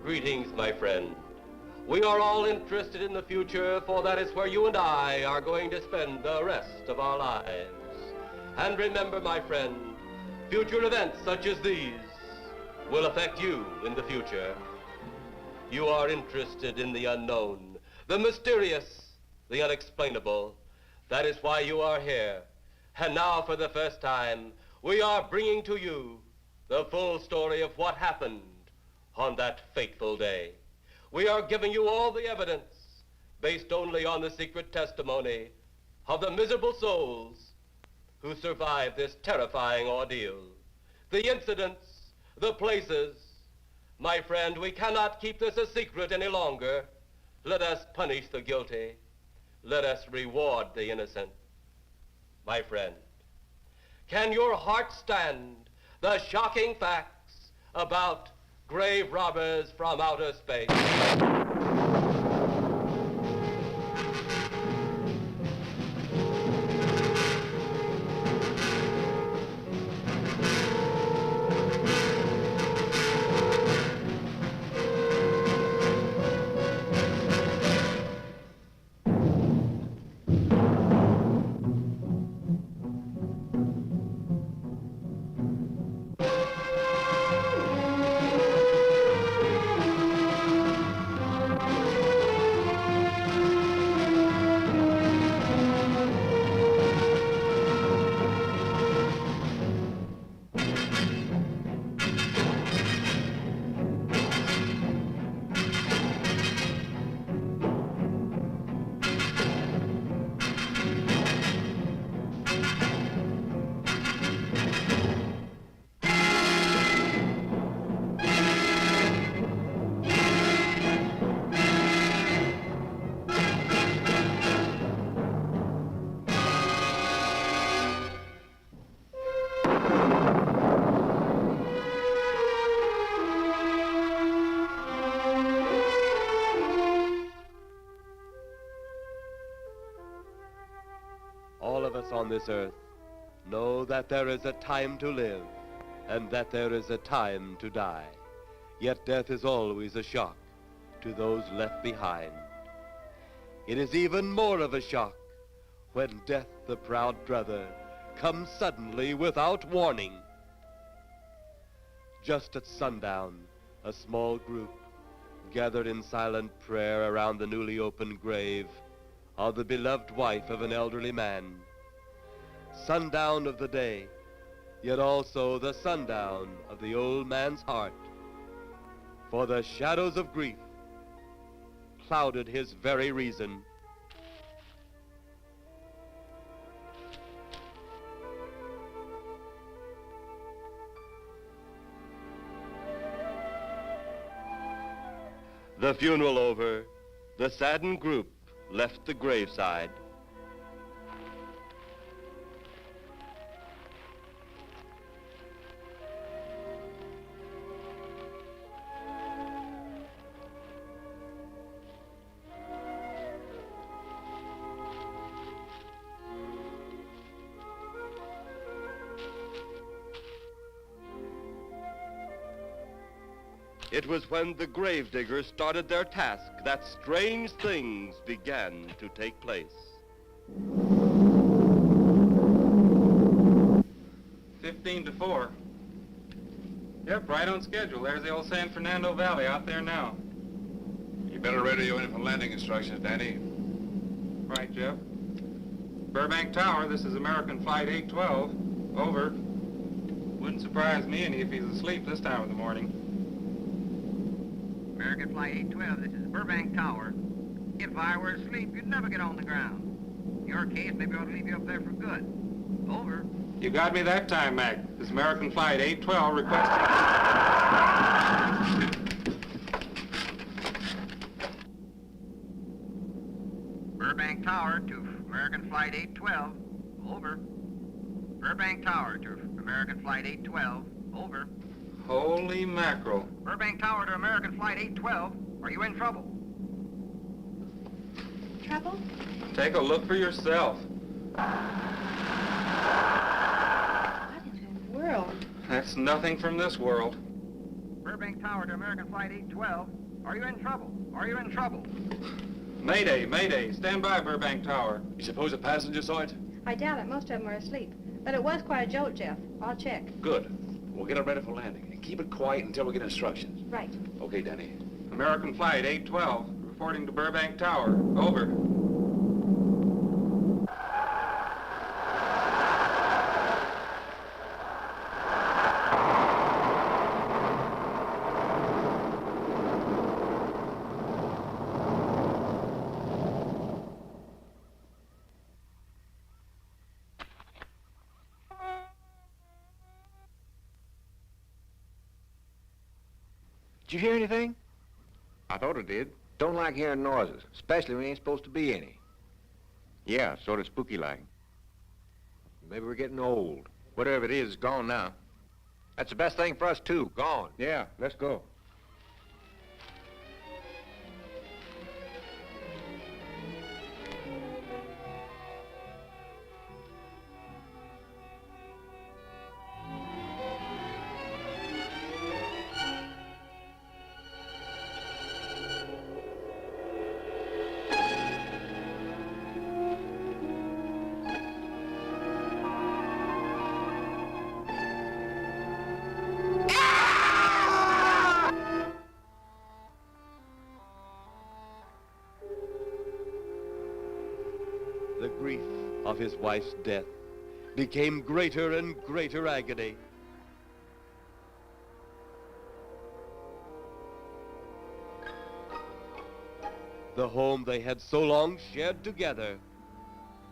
Greetings, my friend. We are all interested in the future, for that is where you and I are going to spend the rest of our lives. And remember, my friend, future events such as these will affect you in the future. You are interested in the unknown, the mysterious, the unexplainable. That is why you are here. And now, for the first time, we are bringing to you the full story of what happened on that fateful day. We are giving you all the evidence based only on the secret testimony of the miserable souls who survived this terrifying ordeal. The incidents, the places. My friend, we cannot keep this a secret any longer. Let us punish the guilty. Let us reward the innocent. My friend, can your heart stand the shocking facts about grave robbers from outer space? All of us on this earth know that there is a time to live and that there is a time to die. Yet death is always a shock to those left behind. It is even more of a shock when death, the proud brother, comes suddenly without warning. Just at sundown, a small group gathered in silent prayer around the newly opened grave of the beloved wife of an elderly man. Sundown of the day, yet also the sundown of the old man's heart. For the shadows of grief clouded his very reason. The funeral over, the saddened group left the graveside. It was when the gravediggers started their task that strange things began to take place. 15-4. Yep, right on schedule. There's the old San Fernando Valley out there now. You better radio in for landing instructions, Danny. Right, Jeff. Burbank Tower, this is American Flight 812. Over. Wouldn't surprise me any if he's asleep this time of the morning. American Flight 812, this is Burbank Tower. If I were asleep, you'd never get on the ground. In your case, maybe I ought to leave you up there for good. Over. You got me that time, Mac. This is American Flight 812 requesting... Burbank Tower to American Flight 812. Over. Burbank Tower to American Flight 812. Over. Holy mackerel. Burbank Tower to American Flight 812. Are you in trouble? trouble? Take a look for yourself. What in the world? That's nothing from this world. Burbank Tower to American Flight 812. Are you in trouble? Are you in trouble? Mayday, mayday. Stand by, Burbank Tower. You suppose a passenger saw it? I doubt it. Most of them are asleep. But it was quite a jolt, Jeff. I'll check. Good. We'll get it ready for landing. And keep it quiet until we get instructions. Right. Okay, Danny. American Flight 812, reporting to Burbank Tower. Over. Did you hear anything? I thought it did. Don't like hearing noises, especially when there ain't supposed to be any. Yeah, sort of spooky-like. Maybe we're getting old. Whatever it is, it's gone now. That's the best thing for us, too. Gone. Yeah, let's go. The grief of his wife's death became greater and greater agony. The home they had so long shared together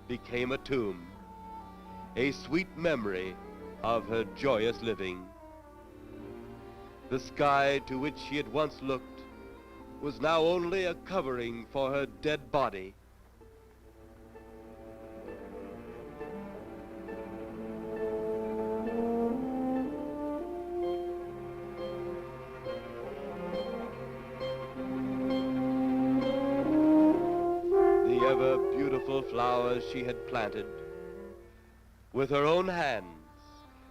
became a tomb, a sweet memory of her joyous living. The sky to which she had once looked was now only a covering for her dead body. The ever-beautiful flowers she had planted with her own hands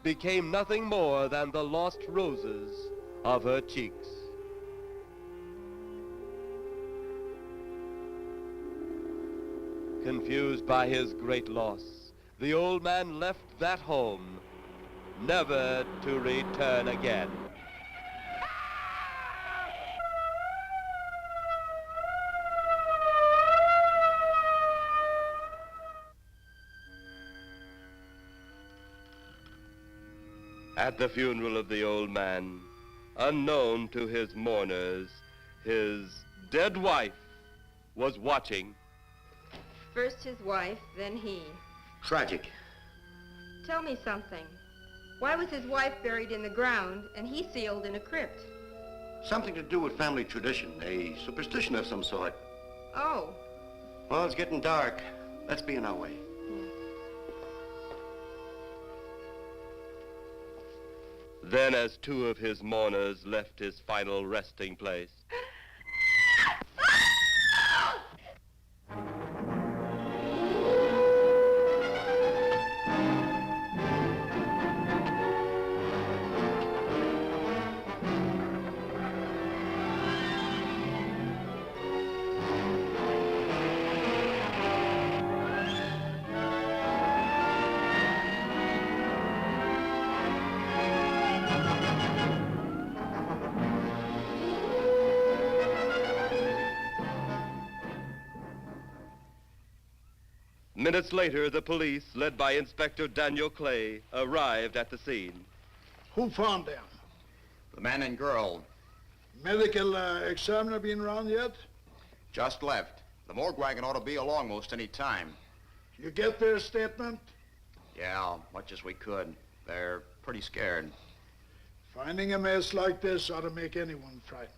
became nothing more than the lost roses of her cheeks. Confused by his great loss, the old man left that home, never to return again. At the funeral of the old man, unknown to his mourners, his dead wife was watching. First his wife, then he. Tragic. Tell me something. Why was his wife buried in the ground and he sealed in a crypt? Something to do with family tradition, a superstition of some sort. Oh. Well, it's getting dark. Let's be on our way. Then, as two of his mourners left his final resting place, minutes later, the police, led by Inspector Daniel Clay, arrived at the scene. Who found them? The man and girl Medical examiner been around yet? just left. The morgue wagon ought to be along most any time. You get their statement? Yeah, much as we could. They're pretty scared. Finding a mess like this ought to make anyone frightened.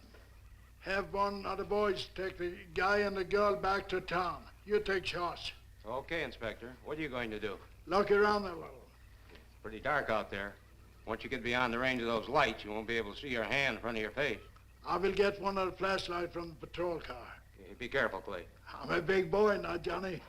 Have one of the boys take the guy and the girl back to town. You take charge. Okay, Inspector. What are you going to do? Look around a little. It's pretty dark out there. Once you get beyond the range of those lights, you won't be able to see your hand in front of your face. I will get one of the flashlights from the patrol car. Okay, Be careful, Clay. I'm a big boy now, Johnny.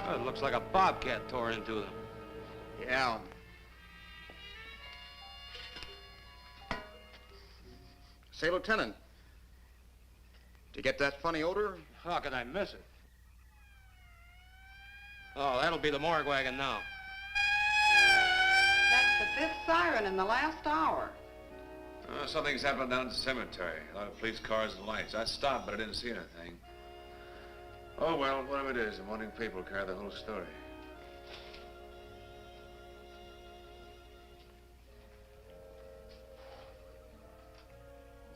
Oh, it looks like a bobcat tore into them. Yeah. Say, Lieutenant, did you get that funny odor? How could I miss it? Oh, that'll be the morgue wagon now. That's the fifth siren in the last hour. Something's happened down at the cemetery. A lot of police cars and lights. I stopped, but I didn't see anything. Oh, well, whatever it is, the morning paper will carry the whole story.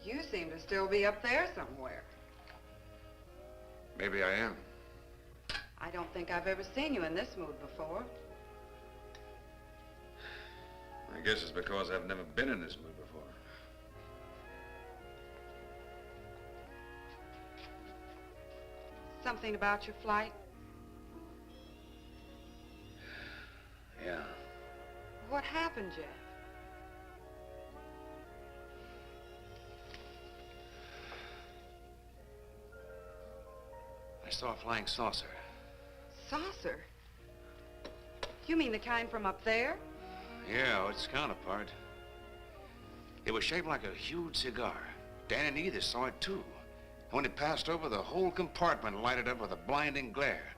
You seem to still be up there somewhere. Maybe I am. I don't think I've ever seen you in this mood before. I guess it's because I've never been in this mood before. Something about your flight? Yeah. What happened, Jeff? I saw a flying saucer. Saucer? You mean the kind from up there? Yeah, its counterpart. It was shaped like a huge cigar. Dan and Edith saw it too. And when it passed over, the whole compartment lighted up with a blinding glare.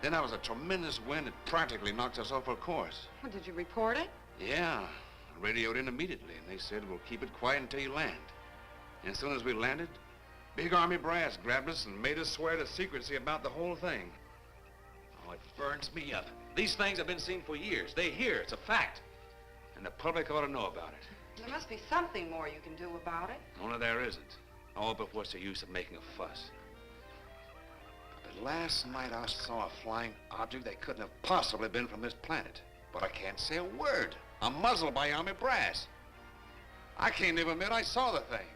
Then there was a tremendous wind that practically knocked us off our course. Well, did you report it? Yeah, I radioed in immediately, and they said, we'll keep it quiet until you land. And as soon as we landed, big army brass grabbed us and made us swear to secrecy about the whole thing. Oh, it burns me up. These things have been seen for years. They hear, it's a fact. And the public ought to know about it. There must be something more you can do about it. Only there isn't. Oh, but what's the use of making a fuss? But last night I saw a flying object that couldn't have possibly been from this planet. But I can't say a word. I'm muzzled by army brass. I can't even admit I saw the thing.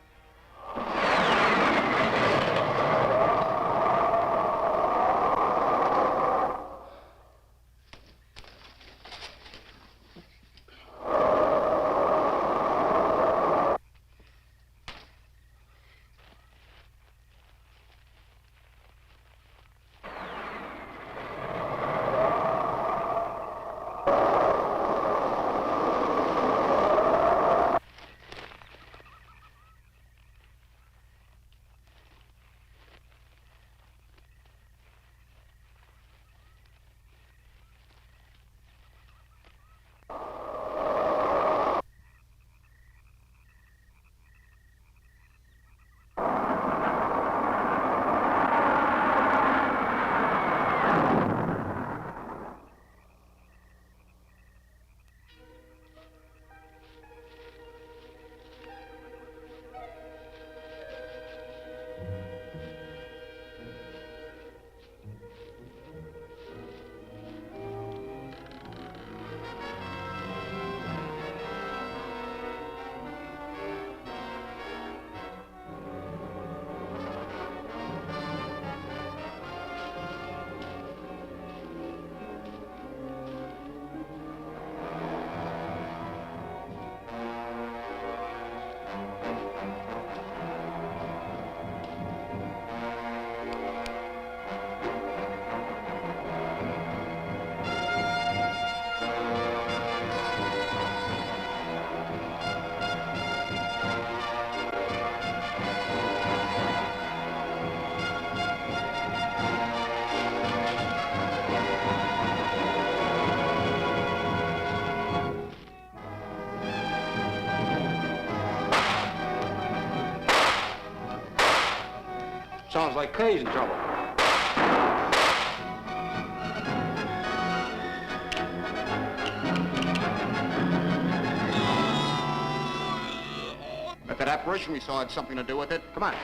Sounds like Kay's in trouble. If that apparition we saw had something to do with it, come on.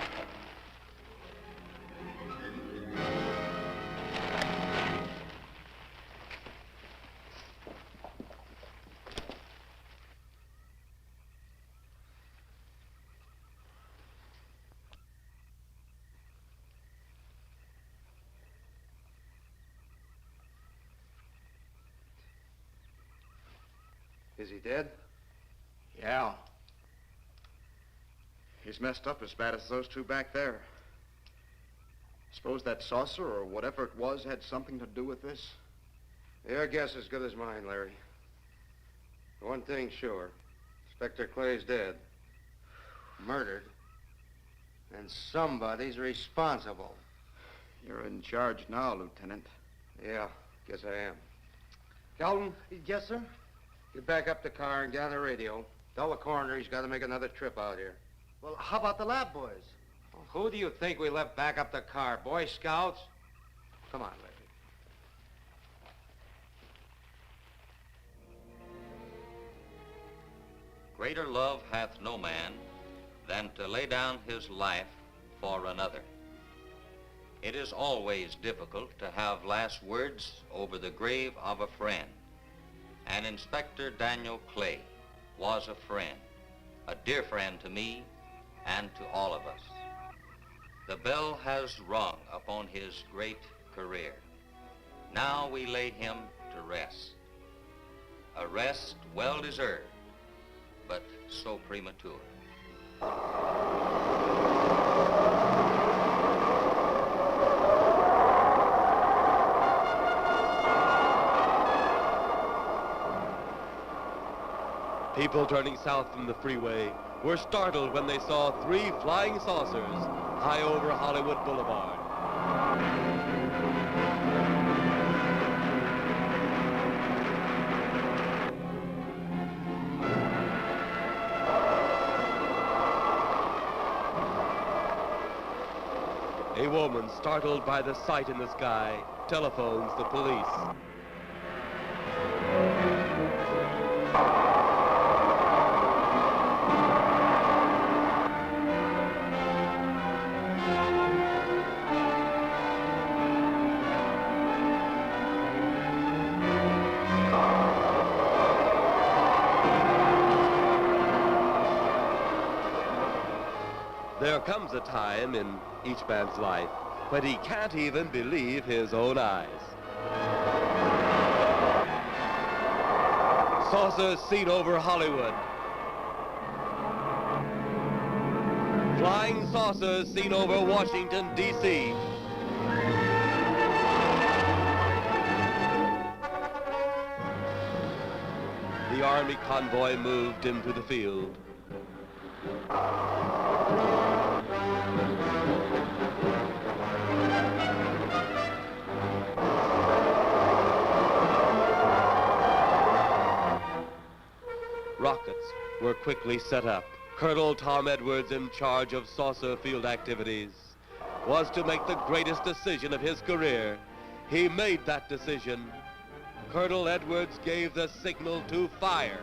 Is he dead? Yeah. He's messed up as bad as those two back there. Suppose that saucer or whatever it was had something to do with this? Your guess is as good as mine, Larry. One thing's sure. Inspector Clay's dead. Murdered. And somebody's responsible. You're in charge now, Lieutenant. Yeah, guess I am. Kelton? Yes, sir? Get back up the car and get on the radio. Tell the coroner he's got to make another trip out here. Well, how about the lab boys? Well, who do you think we left back up the car? Boy Scouts? Come on, Larry. Greater love hath no man than to lay down his life for another. It is always difficult to have last words over the grave of a friend. And Inspector Daniel Clay was a friend, a dear friend to me and to all of us. The bell has rung upon his great career. Now we lay him to rest. A rest well deserved, but so premature. People turning south from the freeway were startled when they saw 3 flying saucers high over Hollywood Boulevard. A woman, startled by the sight in the sky, telephones the police. There comes a time in each man's life when he can't even believe his own eyes. Saucers seen over Hollywood. Flying saucers seen over Washington, D.C. The Army convoy moved into the field. Rockets were quickly set up. Colonel Tom Edwards, in charge of saucer field activities, was to make the greatest decision of his career. He made that decision. Colonel Edwards gave the signal to fire.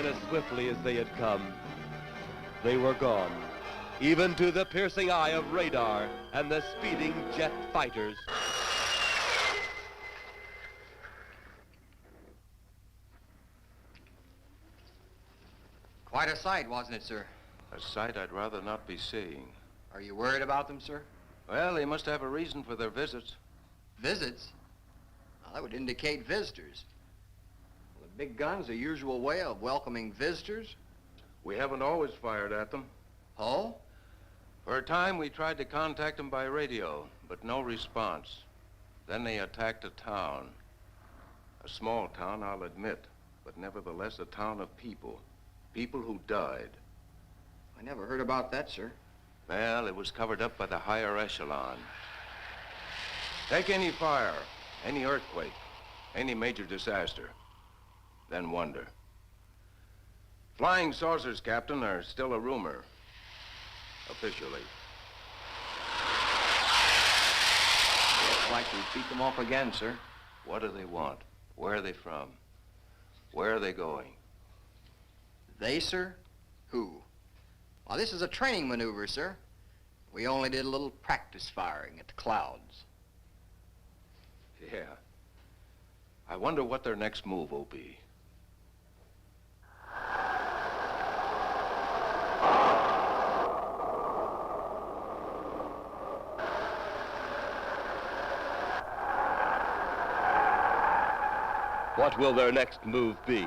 As swiftly as they had come, they were gone, even to the piercing eye of radar and the speeding jet fighters. Quite a sight, wasn't it, sir? A sight I'd rather not be seeing. Are you worried about them, sir? Well, they must have a reason for their visits. Visits? Well, that would indicate visitors. Well, the big gun's the usual way of welcoming visitors. We haven't always fired at them. Oh? For a time, we tried to contact them by radio, but no response. Then they attacked a town. A small town, I'll admit, but nevertheless a town of people. People who died. I never heard about that, sir. Well, it was covered up by the higher echelon. Take any fire, any earthquake, any major disaster, then wonder. Flying saucers, Captain, are still a rumor. Officially. Looks like we beat them off again, sir. What do they want? Where are they from? Where are they going? They, sir? Who? Well, this is a training maneuver, sir. We only did a little practice firing at the clouds. Yeah. I wonder what their next move will be. What will their next move be?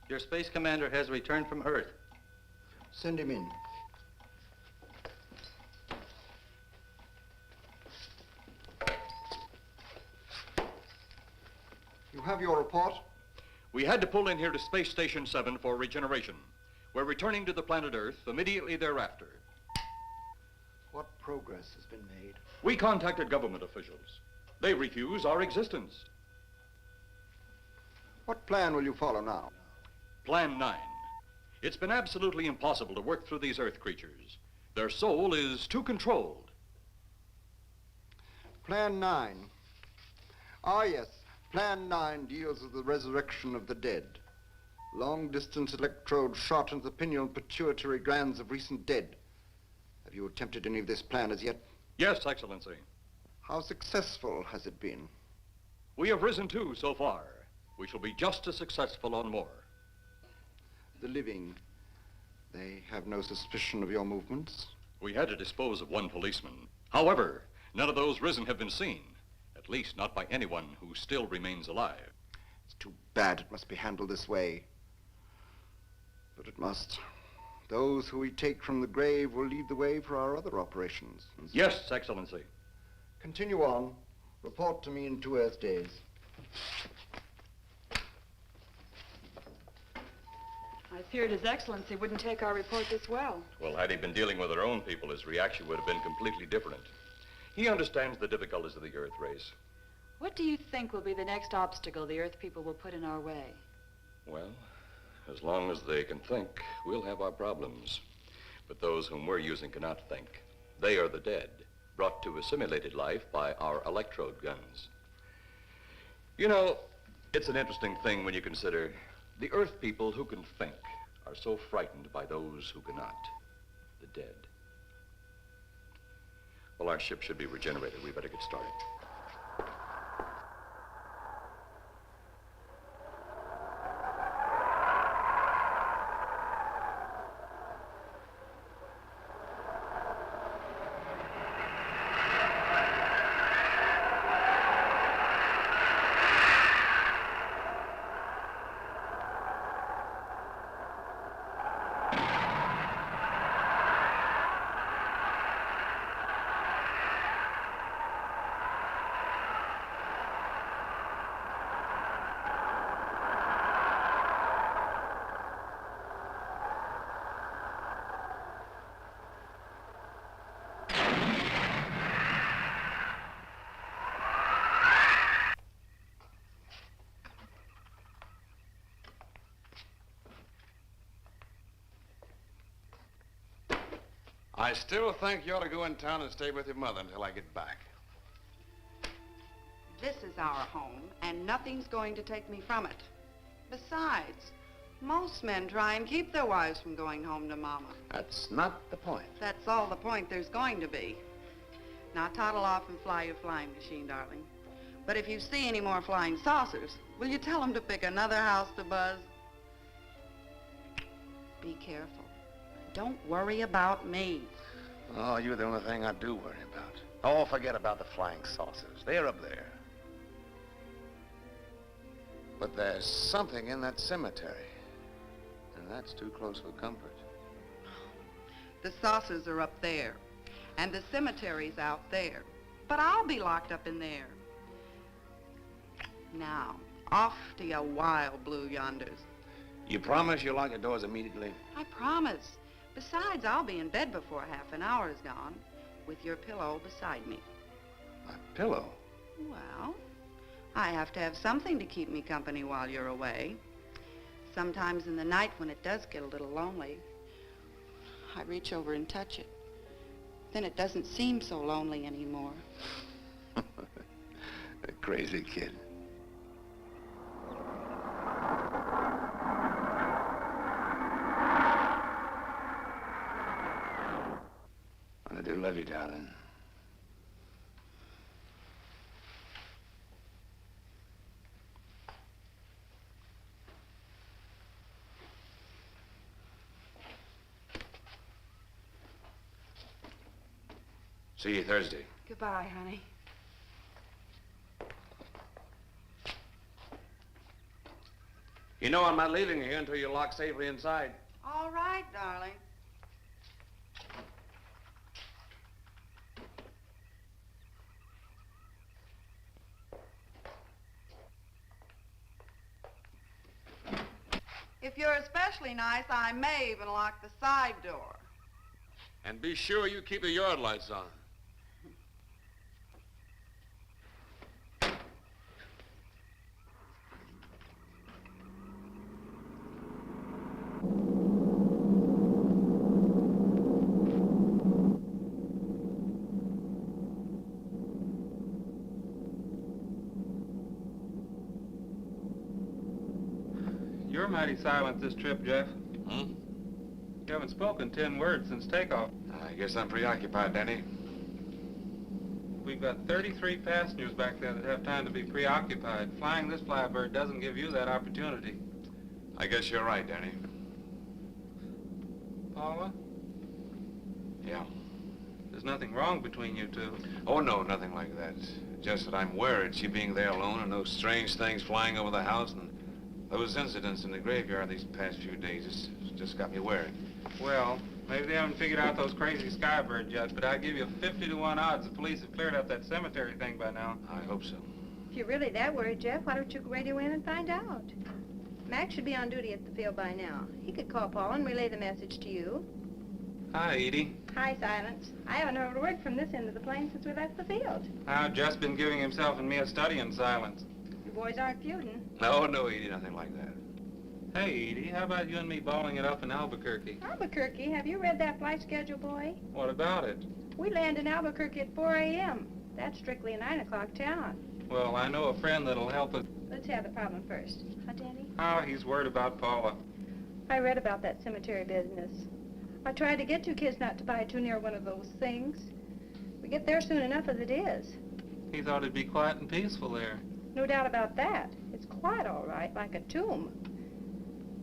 Your space commander has returned from Earth. Send him in. You have your report? We had to pull in here to Space Station 7 for regeneration. We're returning to the planet Earth immediately thereafter. What progress has been made? We contacted government officials. They refuse our existence. What plan will you follow now? Plan 9. It's been absolutely impossible to work through these Earth creatures. Their soul is too controlled. Plan 9. Ah, yes. Plan 9 deals with the resurrection of the dead. Long-distance electrode shot into the pineal pituitary glands of recent dead. Have you attempted any of this plan as yet? Yes, Excellency. How successful has it been? We have risen 2 so far. We shall be just as successful on more. The living, they have no suspicion of your movements? We had to dispose of 1 policeman. However, none of those risen have been seen. At least not by anyone who still remains alive. It's too bad it must be handled this way. But it must. Those who we take from the grave will lead the way for our other operations. Yes, Excellency. Continue on. Report to me in 2 Earth days. I feared His Excellency wouldn't take our report this well. Well, had he been dealing with our own people, his reaction would have been completely different. He understands the difficulties of the Earth race. What do you think will be the next obstacle the Earth people will put in our way? Well, as long as they can think, we'll have our problems. But those whom we're using cannot think. They are the dead, brought to a simulated life by our electrode guns. You know, it's an interesting thing when you consider the Earth people who can think are so frightened by those who cannot, the dead. Well, our ship should be regenerated. We better get started. I still think you ought to go in town and stay with your mother until I get back. This is our home, and nothing's going to take me from it. Besides, most men try and keep their wives from going home to Mama. That's not the point. That's all the point there's going to be. Now toddle off and fly your flying machine, darling. But if you see any more flying saucers, will you tell them to pick another house to buzz? Be careful. Don't worry about me. Oh, you're the only thing I do worry about. Oh, forget about the flying saucers. They're up there. But there's something in that cemetery. And that's too close for comfort. The saucers are up there, and the cemetery's out there. But I'll be locked up in there. Now, off to your wild blue yonders. You promise you'll lock your doors immediately? I promise. Besides, I'll be in bed before half an hour is gone, with your pillow beside me. My pillow? Well, I have to have something to keep me company while you're away. Sometimes in the night when it does get a little lonely, I reach over and touch it. Then it doesn't seem so lonely anymore. A crazy kid. I do love you, darling. See you Thursday. Goodbye, honey. You know I'm not leaving you here until you're locked safely inside. All right, darling. If you're especially nice, I may even lock the side door. And be sure you keep the yard lights on. You're mighty silent this trip, Jeff. Hmm? You haven't spoken 10 words since takeoff. I guess I'm preoccupied, Danny. We've got 33 passengers back there that have time to be preoccupied. Flying this flybird doesn't give you that opportunity. I guess you're right, Danny. Paula? Yeah. There's nothing wrong between you two. Oh, no, nothing like that. Just that I'm worried, she being there alone and those strange things flying over the house and those incidents in the graveyard these past few days. It's just got me worried. Well, maybe they haven't figured out those crazy skybirds yet, but I give you 50 to 1 odds the police have cleared up that cemetery thing by now. I hope so. If you're really that worried, Jeff, why don't you radio in and find out? Mac should be on duty at the field by now. He could call Paul and relay the message to you. Hi, Edie. Hi, Silence. I haven't heard a word from this end of the plane since we left the field. I've just been giving himself and me a study in silence. You boys aren't feuding. No, Edie, nothing like that. Hey, Edie, how about you and me balling it up in Albuquerque? Albuquerque? Have you read that flight schedule, boy? What about it? We land in Albuquerque at 4 a.m. That's strictly a 9 o'clock town. Well, I know a friend that'll help us. Let's have the problem first. Huh, Danny? Oh, he's worried about Paula. I read about that cemetery business. I tried to get you kids not to buy too near one of those things. We get there soon enough as it is. He thought it'd be quiet and peaceful there. No doubt about that. It's quite all right, like a tomb.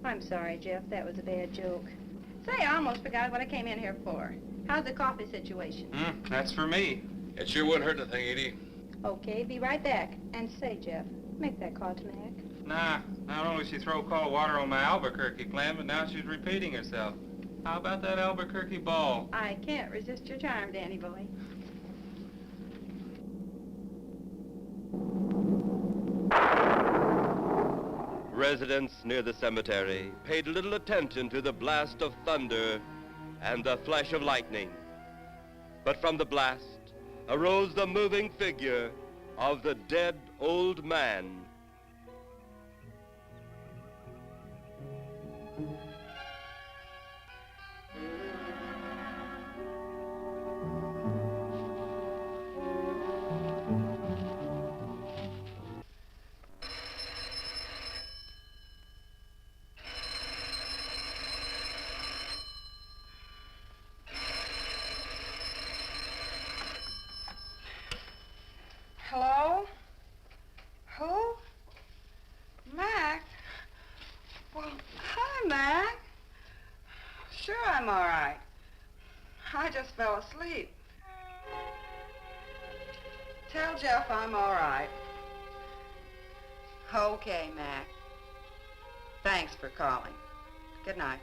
I'm sorry, Jeff. That was a bad joke. Say, I almost forgot what I came in here for. How's the coffee situation? That's for me. It sure wouldn't hurt anything, Edie. Okay, be right back. And say, Jeff, make that call to Mac. Nah, not only she throw cold water on my Albuquerque plan, but now she's repeating herself. How about that Albuquerque ball? I can't resist your charm, Danny boy. Residents near the cemetery paid little attention to the blast of thunder and the flash of lightning. But from the blast arose the moving figure of the dead old man. all right. I just fell asleep. Tell Jeff I'm all right. Okay, Mac. Thanks for calling. Good night.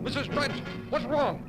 Mrs. Trent, what's wrong?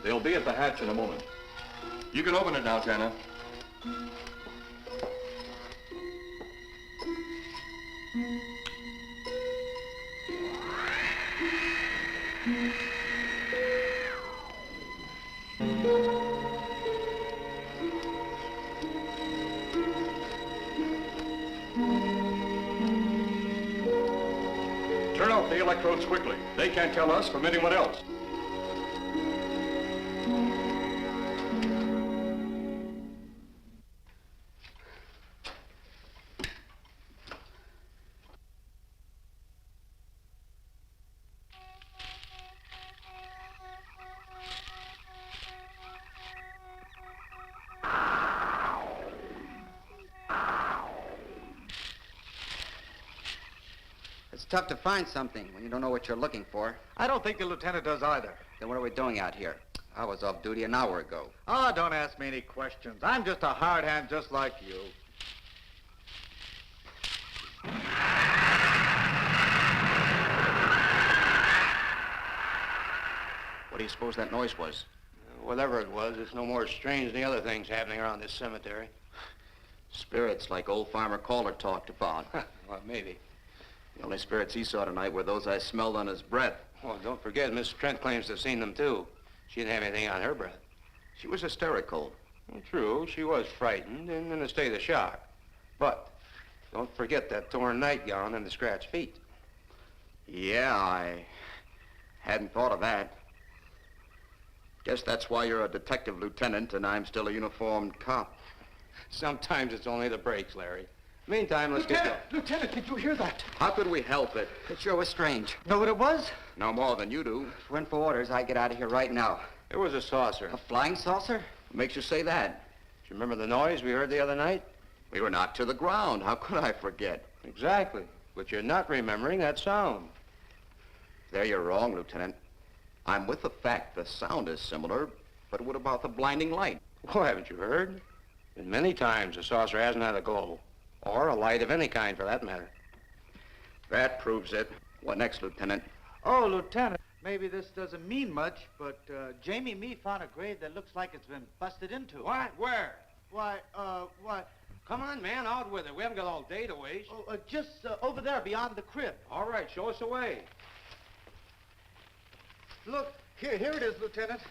They'll be at the hatch in a moment. You can open it now, Tanner. Turn off the electrodes quickly. They can't tell us from anyone else. It's tough to find something when you don't know what you're looking for. I don't think the lieutenant does either. Then what are we doing out here? I was off duty an hour ago. Oh, don't ask me any questions. I'm just a hard hand just like you. What do you suppose that noise was? Whatever it was, it's no more strange than the other things happening around this cemetery. Spirits like old Farmer Calder talked about. Well, maybe. The only spirits he saw tonight were those I smelled on his breath. Well, don't forget, Miss Trent claims to have seen them, too. She didn't have anything on her breath. She was hysterical. Well, true, she was frightened and in a state of shock. But don't forget that torn nightgown and the scratched feet. Yeah, I hadn't thought of that. Guess that's why you're a detective lieutenant and I'm still a uniformed cop. Sometimes it's only the breaks, Larry. Meantime, let's get going. Lieutenant, did you hear that? How could we help it? It sure was strange. Know what it was? No more than you do. If it went for orders, I'd get out of here right now. It was a saucer. A flying saucer? What makes you say that? Do you remember the noise we heard the other night? We were knocked to the ground. How could I forget? Exactly. But you're not remembering that sound. There you're wrong, Lieutenant. I'm with the fact the sound is similar, but what about the blinding light? Well, haven't you heard? Been many times the saucer hasn't had a glow. Or a light of any kind, for that matter. That proves it. What next, Lieutenant? Oh, Lieutenant, maybe this doesn't mean much, but Jamie and me found a grave that looks like it's been busted into. What? Where? Why, Come on, man, out with it. We haven't got all day to waste. Oh, just over there beyond the crib. All right, show us the way. Look, here it is, Lieutenant.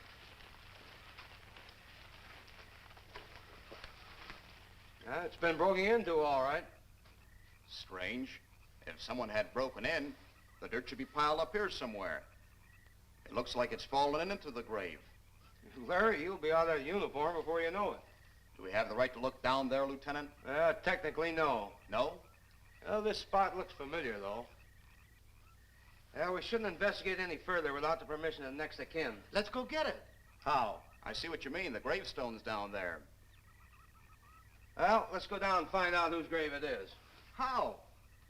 It's been broken into, all right. Strange. If someone had broken in, the dirt should be piled up here somewhere. It looks like it's fallen into the grave. Larry, you'll be out of uniform before you know it. Do we have the right to look down there, Lieutenant? Technically, no. No? Well, this spot looks familiar, though. We shouldn't investigate any further without the permission of next of kin. Let's go get it. How? I see what you mean. The gravestone's down there. Well, let's go down and find out whose grave it is. How?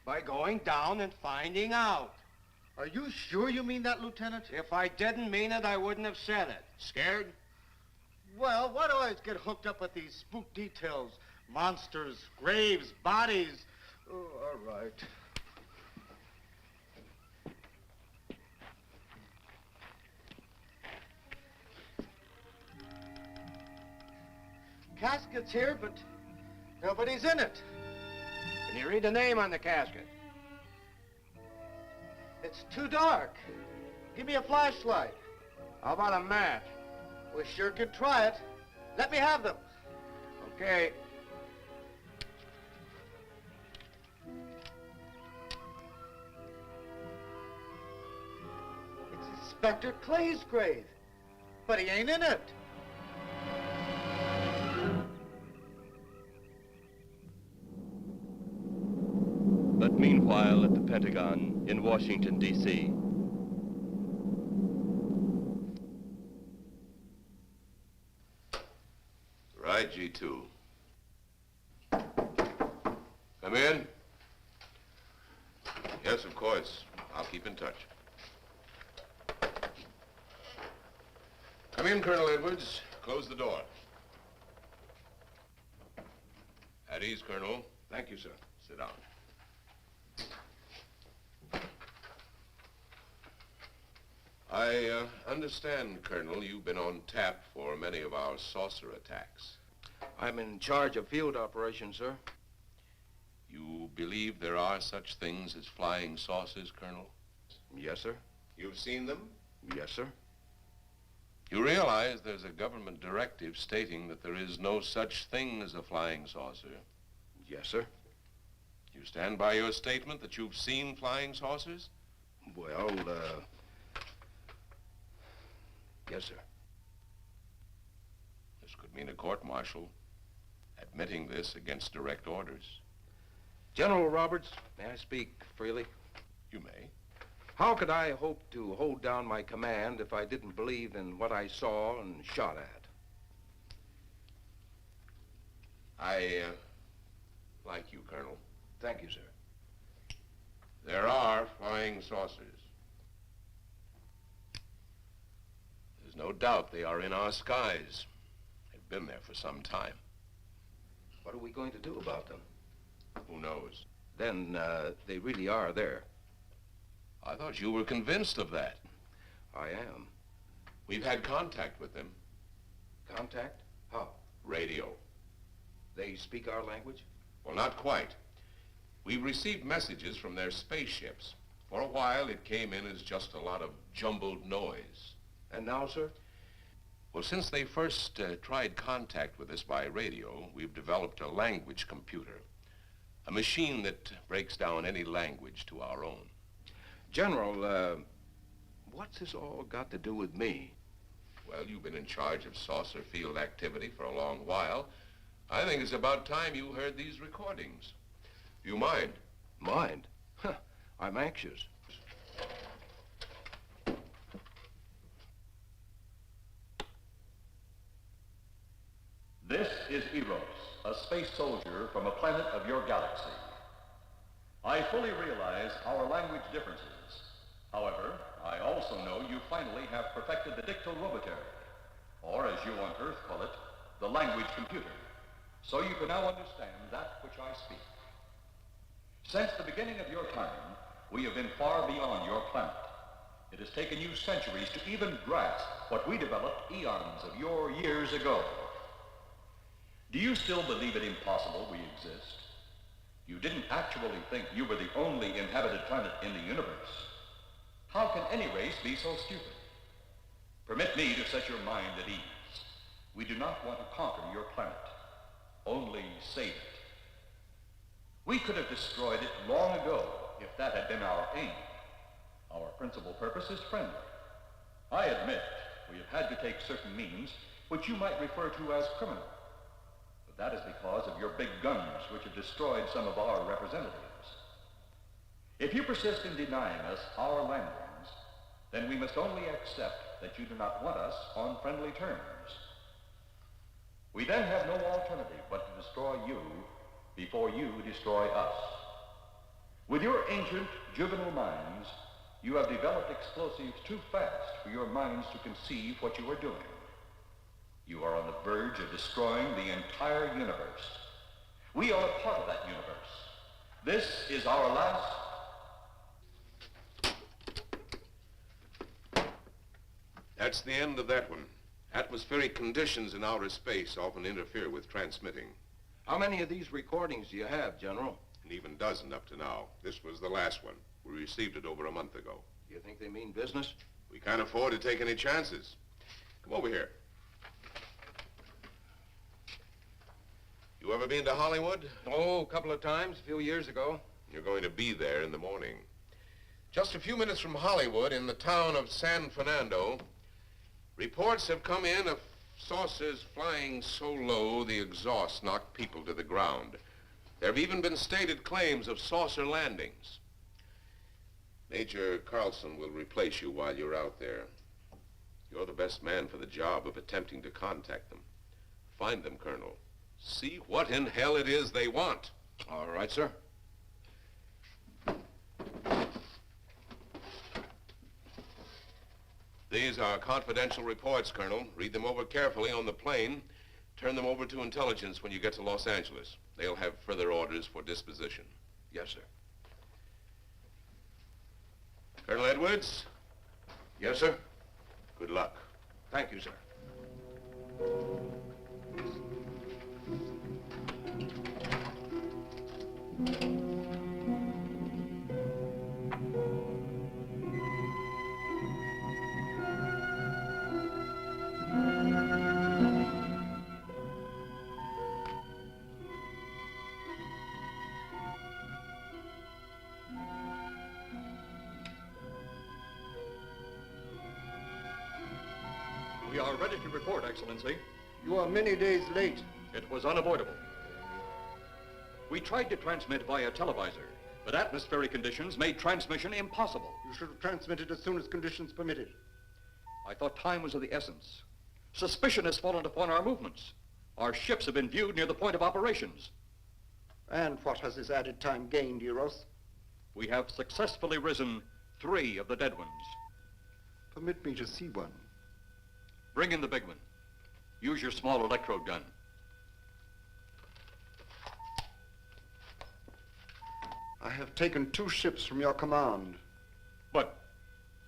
By going down and finding out. Are you sure you mean that, Lieutenant? If I didn't mean it, I wouldn't have said it. Scared? Well, why do I always get hooked up with these spook details? Monsters, graves, bodies. Oh, all right. Casket's here, but nobody's in it. Can you read the name on the casket? It's too dark. Give me a flashlight. How about a match? We sure could try it. Let me have them. Okay. It's Inspector Clay's grave, but he ain't in it. But meanwhile, at the Pentagon in Washington, D.C., Right, G2. Come in. Yes, of course. I'll keep in touch. Come in, Colonel Edwards. Close the door. At ease, Colonel. Thank you, sir. Sit down. I understand, Colonel, you've been on tap for many of our saucer attacks. I'm in charge of field operations, sir. You believe there are such things as flying saucers, Colonel? Yes, sir. You've seen them? Yes, sir. You realize there's a government directive stating that there is no such thing as a flying saucer? Yes, sir. You stand by your statement that you've seen flying saucers? Well, yes, sir. This could mean a court-martial, admitting this against direct orders. General Roberts, may I speak freely? You may. How could I hope to hold down my command if I didn't believe in what I saw and shot at? I like you, Colonel. Thank you, sir. There are flying saucers. There's no doubt they are in our skies. They've been there for some time. What are we going to do about them? Who knows? Then, they really are there. I thought you were convinced of that. I am. We've had contact with them. Contact? How? Radio. They speak our language? Well, not quite. We've received messages from their spaceships. For a while, it came in as just a lot of jumbled noise. And now, sir? Well, since they first tried contact with us by radio, we've developed a language computer. A machine that breaks down any language to our own. General, what's this all got to do with me? Well, you've been in charge of saucer field activity for a long while. I think it's about time you heard these recordings. Do you mind? Mind? Huh, I'm anxious. This is Eros, a space soldier from a planet of your galaxy. I fully realize our language differences. However, I also know you finally have perfected the dictorobotery, or as you on Earth call it, the language computer, so you can now understand that which I speak. Since the beginning of your time, we have been far beyond your planet. It has taken you centuries to even grasp what we developed eons of your years ago. Do you still believe it impossible we exist? You didn't actually think you were the only inhabited planet in the universe. How can any race be so stupid? Permit me to set your mind at ease. We do not want to conquer your planet, only save it. We could have destroyed it long ago if that had been our aim. Our principal purpose is friendly. I admit we have had to take certain means which you might refer to as criminal. But that is because of your big guns which have destroyed some of our representatives. If you persist in denying us our landings, then we must only accept that you do not want us on friendly terms. We then have no alternative but to destroy you before you destroy us. With your ancient, juvenile minds, you have developed explosives too fast for your minds to conceive what you are doing. You are on the verge of destroying the entire universe. We are a part of that universe. This is our last... That's the end of that one. Atmospheric conditions in outer space often interfere with transmitting. How many of these recordings do you have, General? An even dozen up to now. This was the last one. We received it over a month ago. Do you think they mean business? We can't afford to take any chances. Come over here. You ever been to Hollywood? Oh, a couple of times, a few years ago. You're going to be there in the morning. Just a few minutes from Hollywood, in the town of San Fernando, reports have come in of saucers flying so low the exhaust knocked people to the ground. There have even been stated claims of saucer landings. Major Carlson will replace you while you're out there. You're the best man for the job of attempting to contact them. Find them, Colonel. See what in hell it is they want. All right, sir. These are confidential reports, Colonel. Read them over carefully on the plane. Turn them over to intelligence when you get to Los Angeles. They'll have further orders for disposition. Yes, sir. Colonel Edwards? Yes, sir. Good luck. Thank you, sir. We are ready to report, Excellency. You are many days late. It was unavoidable. We tried to transmit via televisor, but atmospheric conditions made transmission impossible. You should have transmitted as soon as conditions permitted. I thought time was of the essence. Suspicion has fallen upon our movements. Our ships have been viewed near the point of operations. And what has this added time gained, Eros? We have successfully risen 3 of the dead ones. Permit me to see one. Bring in the big one. Use your small electrode gun. I have taken 2 ships from your command. But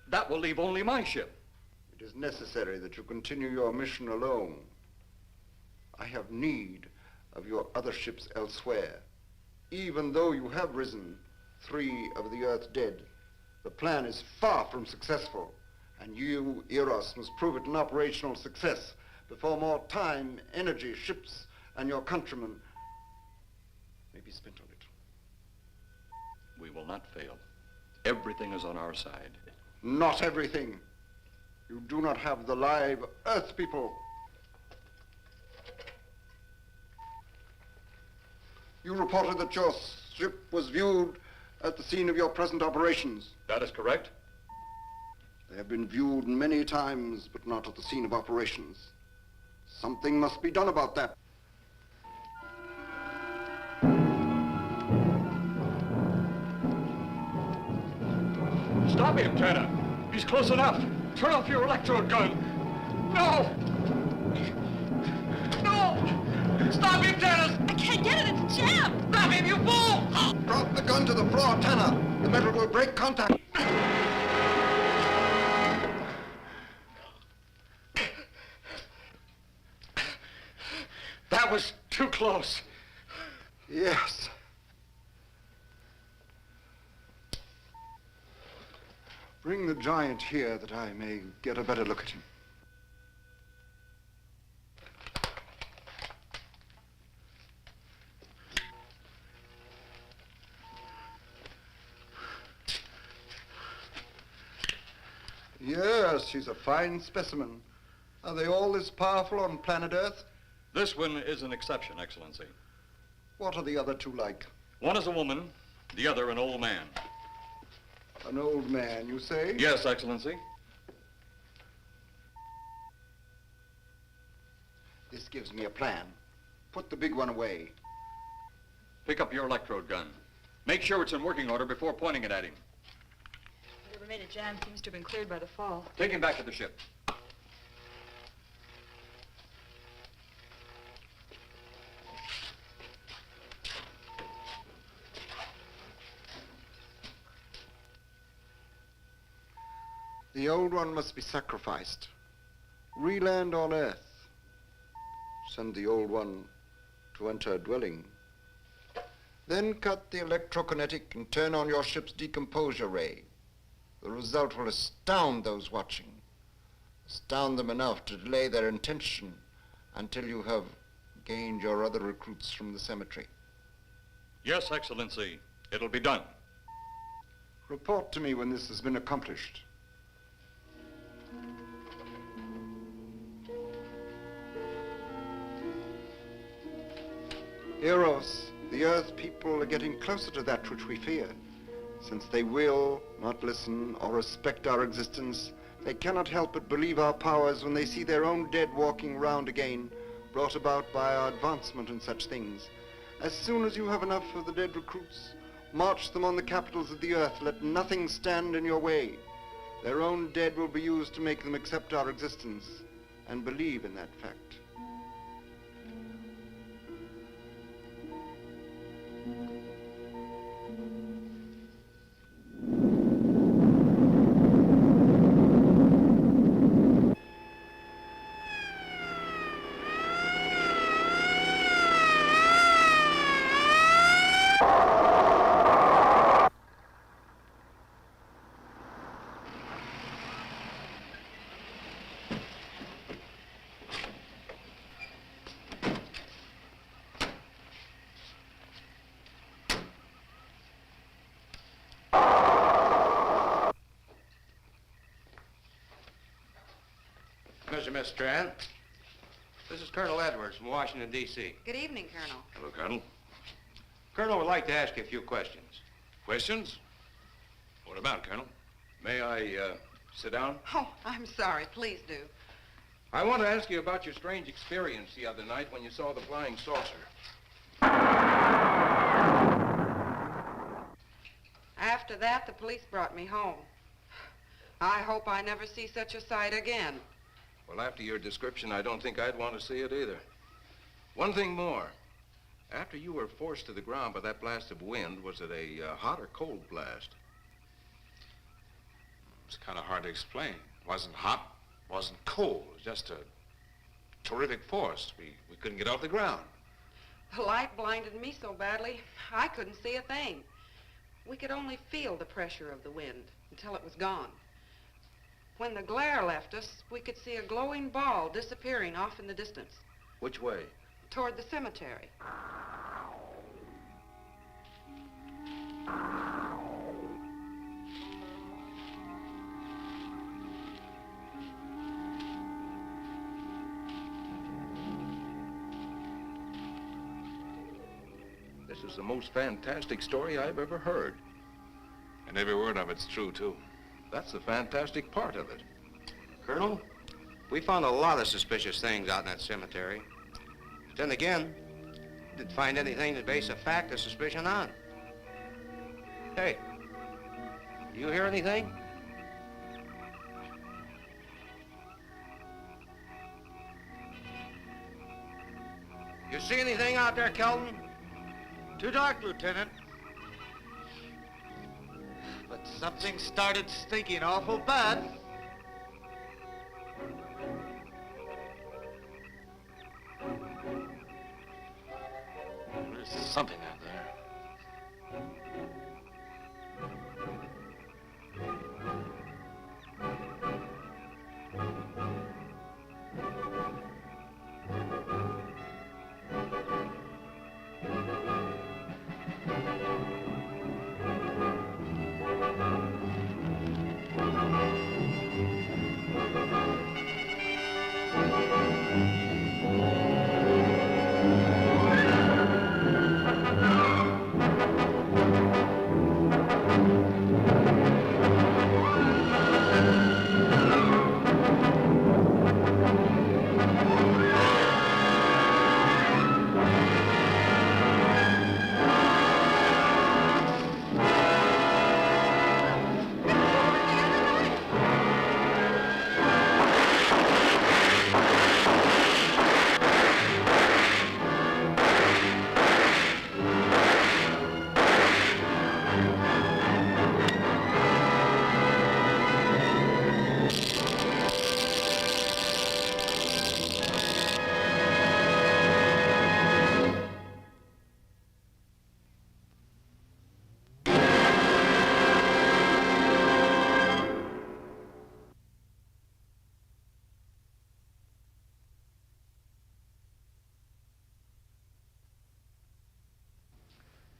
that will leave only my ship. It is necessary that you continue your mission alone. I have need of your other ships elsewhere. Even though you have risen 3 of the Earth's dead, the plan is far from successful. And you, Eros, must prove it an operational success before more time, energy, ships, and your countrymen may be spent on it. We will not fail. Everything is on our side. Not everything. You do not have the live Earth people. You reported that your ship was viewed at the scene of your present operations. That is correct. They have been viewed many times, but not at the scene of operations. Something must be done about that. Stop him, Tanner. He's close enough. Turn off your electrode gun. No! No! Stop him, Tanner! I can't get it. It's jammed. Stop him, you fool! Drop the gun to the floor, Tanner. The metal will break contact. That was too close. Yes. Bring the giant here that I may get a better look at him. Yes, he's a fine specimen. Are they all this powerful on planet Earth? This one is an exception, Excellency. What are the other 2 like? One is a woman, the other an old man. An old man, you say? Yes, Excellency. This gives me a plan. Put the big one away. Pick up your electrode gun. Make sure it's in working order before pointing it at him. Whatever made it jam seems to have been cleared by the fall. Take him back to the ship. The old one must be sacrificed. Re-land on Earth. Send the old one to enter a dwelling. Then cut the electrokinetic and turn on your ship's decomposure ray. The result will astound those watching. Astound them enough to delay their intention until you have gained your other recruits from the cemetery. Yes, Excellency. It'll be done. Report to me when this has been accomplished. Eros, the Earth people are getting closer to that which we fear. Since they will not listen or respect our existence, they cannot help but believe our powers when they see their own dead walking round again, brought about by our advancement in such things. As soon as you have enough of the dead recruits, march them on the capitals of the earth. Let nothing stand in your way. Their own dead will be used to make them accept our existence and believe in that fact. Miss Strand. This is Colonel Edwards from Washington, D.C. Good evening, Colonel. Hello, Colonel. Colonel would like to ask you a few questions. Questions? What about, Colonel? May I, sit down? Oh, I'm sorry. Please do. I want to ask you about your strange experience the other night when you saw the flying saucer. After that, the police brought me home. I hope I never see such a sight again. Well, after your description, I don't think I'd want to see it either. One thing more. After you were forced to the ground by that blast of wind, was it a hot or cold blast? It's kind of hard to explain. It wasn't hot, wasn't cold. It was just a terrific force. We couldn't get off the ground. The light blinded me so badly, I couldn't see a thing. We could only feel the pressure of the wind until it was gone. When the glare left us, we could see a glowing ball disappearing off in the distance. Which way? Toward the cemetery. This is the most fantastic story I've ever heard. And every word of it's true, too. That's the fantastic part of it. Colonel, we found a lot of suspicious things out in that cemetery. But then again, didn't find anything to base a fact or suspicion on. Hey, you hear anything? You see anything out there, Kelton? Too dark, Lieutenant. But something started stinking awful bad. There's something out there.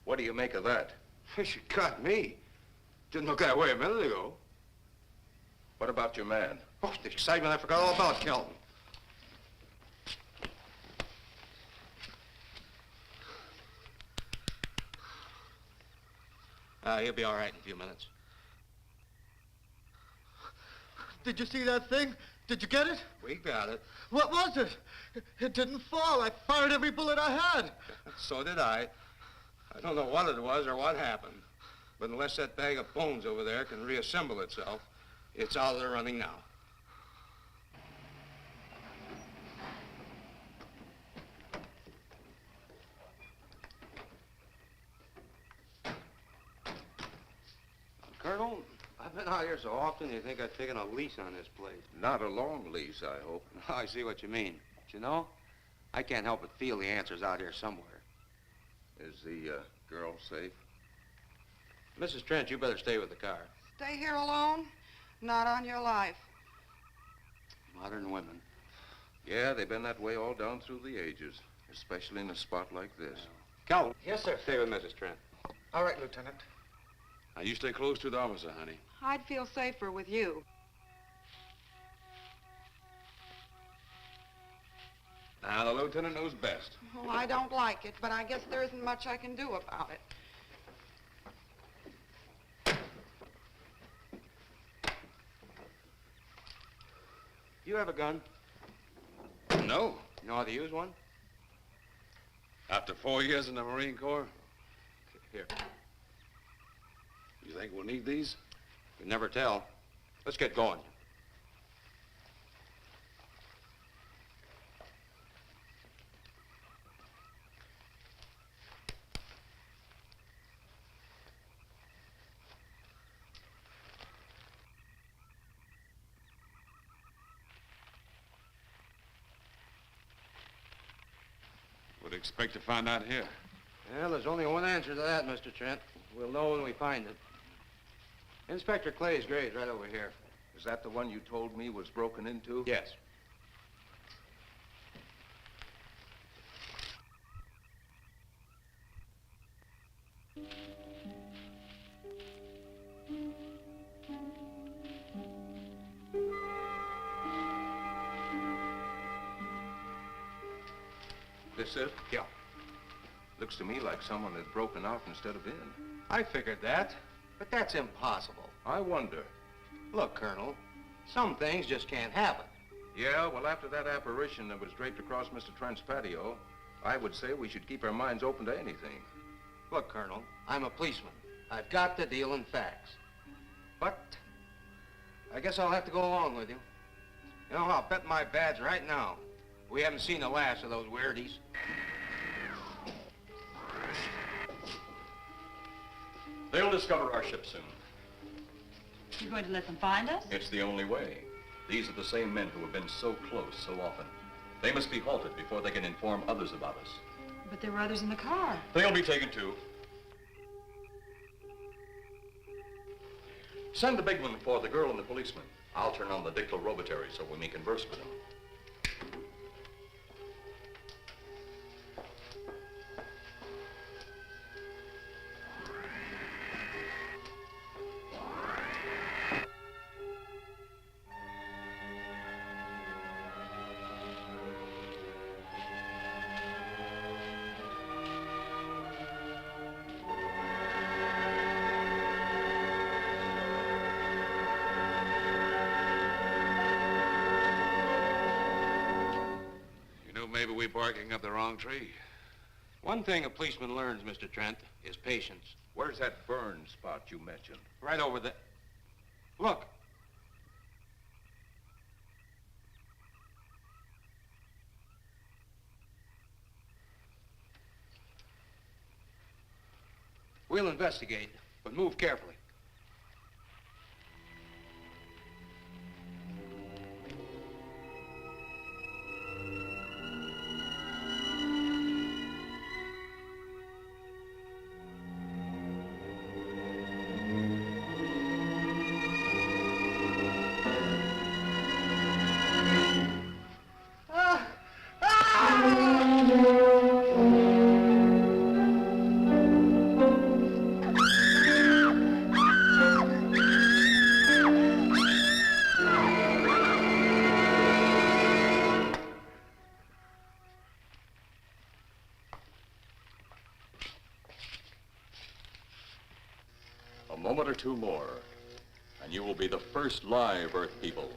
What do you make of that? You got me. Didn't look that way a minute ago. What about your man? Oh, the excitement, I forgot all about Kelton. He'll be all right in a few minutes. Did you see that thing? Did you get it? We got it. What was it? It didn't fall. I fired every bullet I had. So did I. I don't know what it was or what happened. But unless that bag of bones over there can reassemble itself, it's out of the running now. Colonel, I've been out here so often, you think I've taken a lease on this place. Not a long lease, I hope. I see what you mean. But you know, I can't help but feel the answer's out here somewhere. Is the girl safe? Mrs. Trent, you better stay with the car. Stay here alone? Not on your life. Modern women. Yeah, they've been that way all down through the ages, especially in a spot like this. Calvin. Yes, sir. Stay with Mrs. Trent. All right, Lieutenant. Now, you stay close to the officer, honey. I'd feel safer with you. Now, the lieutenant knows best. Well, I don't like it, but I guess there isn't much I can do about it. You have a gun? No. You know how to use one? After 4 years in the Marine Corps? Here. You think we'll need these? You never tell. Let's get going. Would expect to find out here. Well, there's only one answer to that, Mr. Trent. We'll know when we find it. Inspector Clay's grave's right over here. Is that the one you told me was broken into? Yes. This it? Yeah. Looks to me like someone had broken out instead of in. I figured that, but that's impossible. I wonder. Look, Colonel, some things just can't happen. Yeah, well, after that apparition that was draped across Mr. Trent's patio, I would say we should keep our minds open to anything. Look, Colonel, I'm a policeman. I've got to deal in facts. But I guess I'll have to go along with you. You know, I'll bet my badge right now we haven't seen the last of those weirdies. They'll discover our ship soon. You're going to let them find us? It's the only way. These are the same men who have been so close so often. They must be halted before they can inform others about us. But there were others in the car. They'll be taken too. Send the big one for the girl and the policeman. I'll turn on the dictorobatary so we may converse with them. Maybe we're barking up the wrong tree. One thing a policeman learns, Mr. Trent, is patience. Where's that burn spot you mentioned? Right over there. Look. We'll investigate, but move carefully. A moment or two more, and you will be the first live Earth people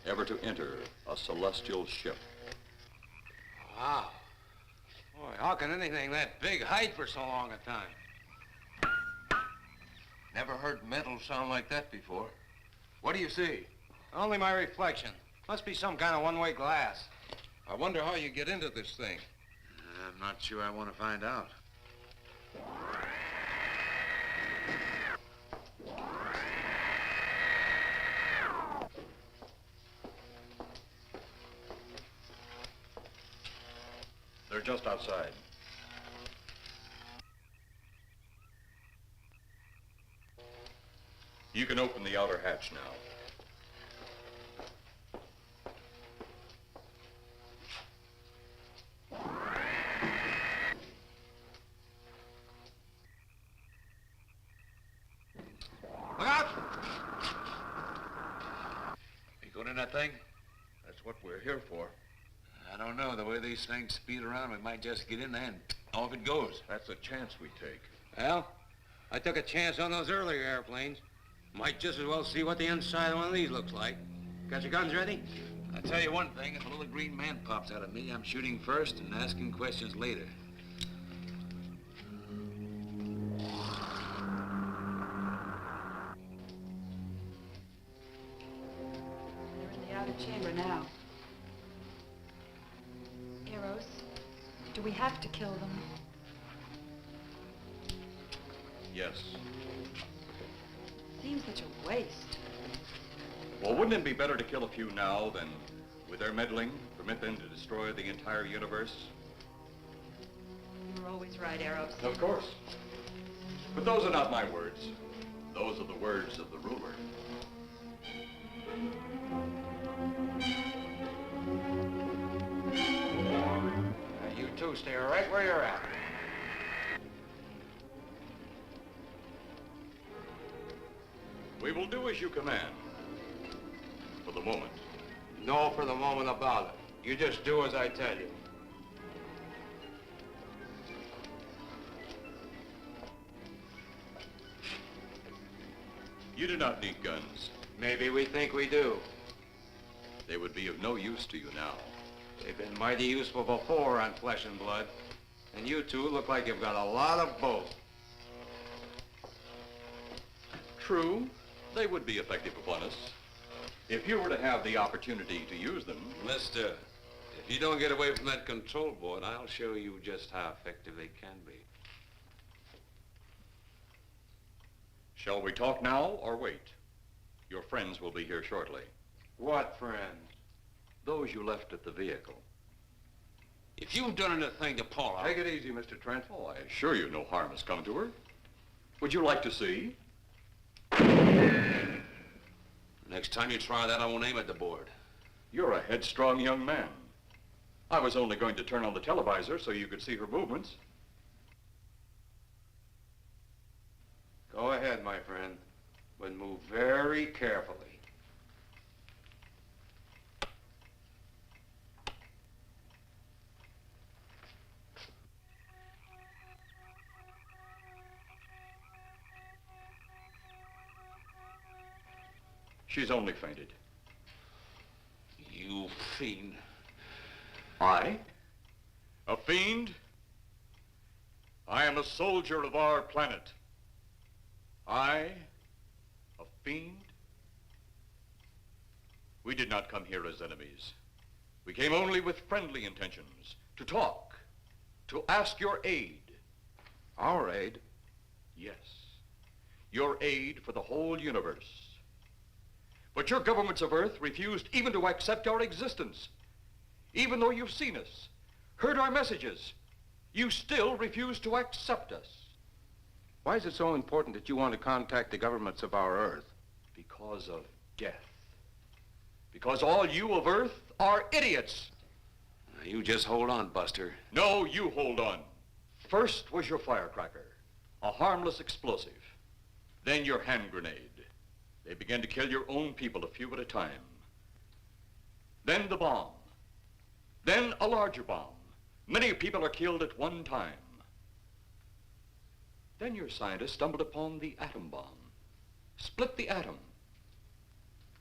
ever to enter a celestial ship. Wow. Boy, how can anything that big hide for so long a time? Never heard metal sound like that before. What do you see? Only my reflection. Must be some kind of one-way glass. I wonder how you get into this thing. I'm not sure I want to find out. They're just outside. You can open the outer hatch now. Look out! You going in that thing? That's what we're here for. I don't know. The way these things speed around, we might just get in there and off it goes. That's a chance we take. Well, I took a chance on those earlier airplanes. Might just as well see what the inside of one of these looks like. Got your guns ready? I'll tell you one thing. If a little green man pops out of me, I'm shooting first and asking questions later. They're in the outer chamber now. Eros, do we have to kill them? Yes. Seems such a waste. Well, wouldn't it be better to kill a few now than, with their meddling, permit them to destroy the entire universe? You're always right, Eros. Of course. But those are not my words. Those are the words of the ruler. You two stay right where you're at. We will do as you command. For the moment. No for the moment about it. You just do as I tell you. You do not need guns. Maybe we think we do. They would be of no use to you now. They've been mighty useful before on flesh and blood. And you two look like you've got a lot of both. True, they would be effective upon us. If you were to have the opportunity to use them. Mister, if you don't get away from that control board, I'll show you just how effective they can be. Shall we talk now or wait? Your friends will be here shortly. What friend? Those you left at the vehicle. If you've done anything to Paula... Take it easy, Mr. Trent. Oh, I assure you no harm has come to her. Would you like to see? Next time you try that, I won't aim at the board. You're a headstrong young man. I was only going to turn on the televisor so you could see her movements. Go ahead, my friend, but move very carefully. She's only fainted. You fiend. I? A fiend? I am a soldier of our planet. I? A fiend? We did not come here as enemies. We came only with friendly intentions, to talk, to ask your aid. Our aid? Yes, your aid for the whole universe. But your governments of Earth refused even to accept our existence. Even though you've seen us, heard our messages, you still refuse to accept us. Why is it so important that you want to contact the governments of our Earth? Because of death. Because all you of Earth are idiots. Now, you just hold on, Buster. No, you hold on. First was your firecracker, a harmless explosive. Then your hand grenade. They began to kill your own people a few at a time. Then the bomb. Then a larger bomb. Many people are killed at one time. Then your scientists stumbled upon the atom bomb. Split the atom.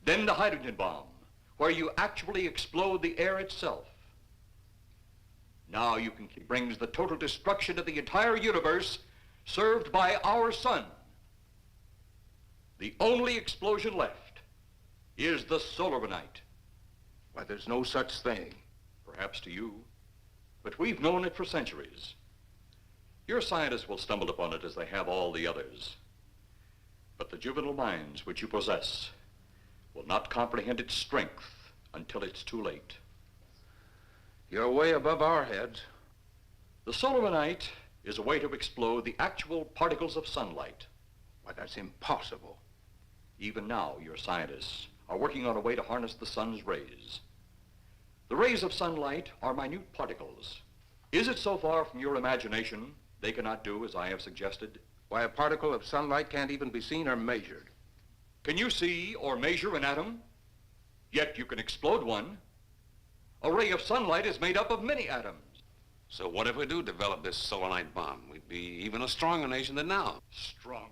Then the hydrogen bomb, where you actually explode the air itself. Now you can brings the total destruction of the entire universe served by our sun. The only explosion left is the solar night. Why, there's no such thing. Perhaps to you, but we've known it for centuries. Your scientists will stumble upon it as they have all the others. But the juvenile minds which you possess will not comprehend its strength until it's too late. You're way above our heads. The solar night is a way to explode the actual particles of sunlight. Why, that's impossible. Even now, your scientists are working on a way to harness the sun's rays. The rays of sunlight are minute particles. Is it so far from your imagination they cannot do as I have suggested? Why, a particle of sunlight can't even be seen or measured. Can you see or measure an atom? Yet you can explode one. A ray of sunlight is made up of many atoms. So what if we do develop this solar bomb? We'd be even a stronger nation than now. Stronger.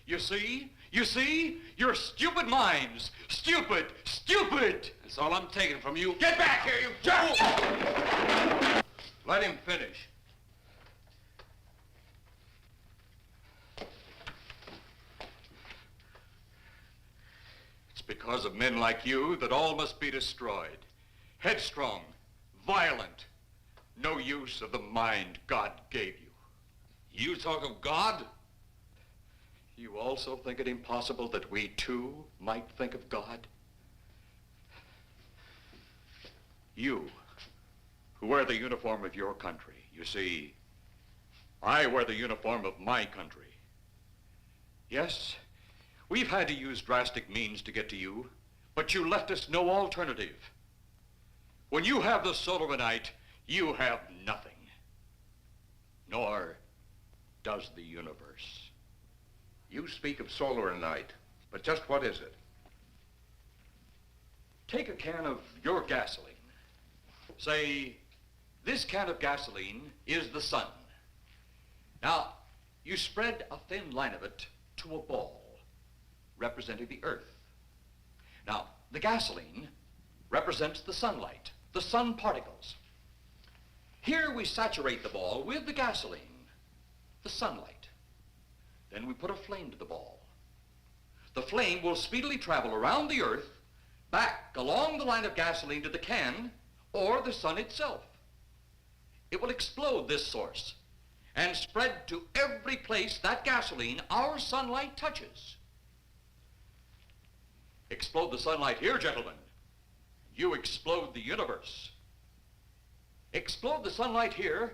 You see? You see? Your stupid minds. Stupid! Stupid! That's all I'm taking from you. Get back here, you fool! Let him finish. It's because of men like you that all must be destroyed. Headstrong, violent, no use of the mind God gave you. You talk of God? You also think it impossible that we too might think of God? You, who wear the uniform of your country, you see, I wear the uniform of my country. Yes, we've had to use drastic means to get to you, but you left us no alternative. When you have the solar night, you have nothing. Nor does the universe. You speak of solar night, but just what is it? Take a can of your gasoline. Say, this can of gasoline is the sun. Now, you spread a thin line of it to a ball, representing the earth. Now, the gasoline represents the sunlight, the sun particles. Here we saturate the ball with the gasoline, the sunlight. Then we put a flame to the ball. The flame will speedily travel around the earth, back along the line of gasoline to the can, or the sun itself. It will explode this source and spread to every place that gasoline, our sunlight, touches. Explode the sunlight here, gentlemen. You explode the universe. Explode the sunlight here,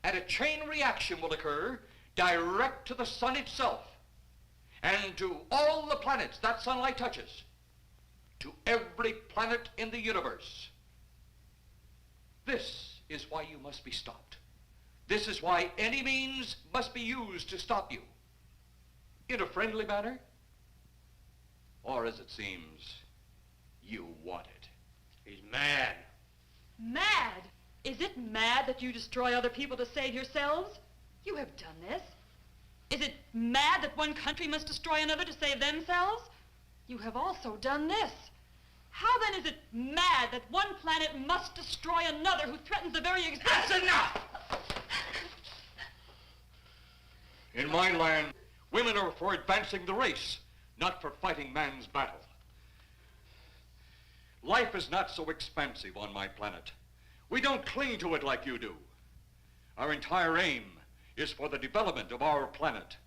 and a chain reaction will occur direct to the sun itself and to all the planets that sunlight touches, to every planet in the universe. This is why you must be stopped. This is why any means must be used to stop you. In a friendly manner, or as it seems, you want it. He's mad. Mad? Is it mad that you destroy other people to save yourselves? You have done this. Is it mad that one country must destroy another to save themselves? You have also done this. How then is it mad that one planet must destroy another who threatens the very existence? That's enough! In my land, women are for advancing the race, not for fighting man's battle. Life is not so expansive on my planet. We don't cling to it like you do. Our entire aim is for the development of our planet.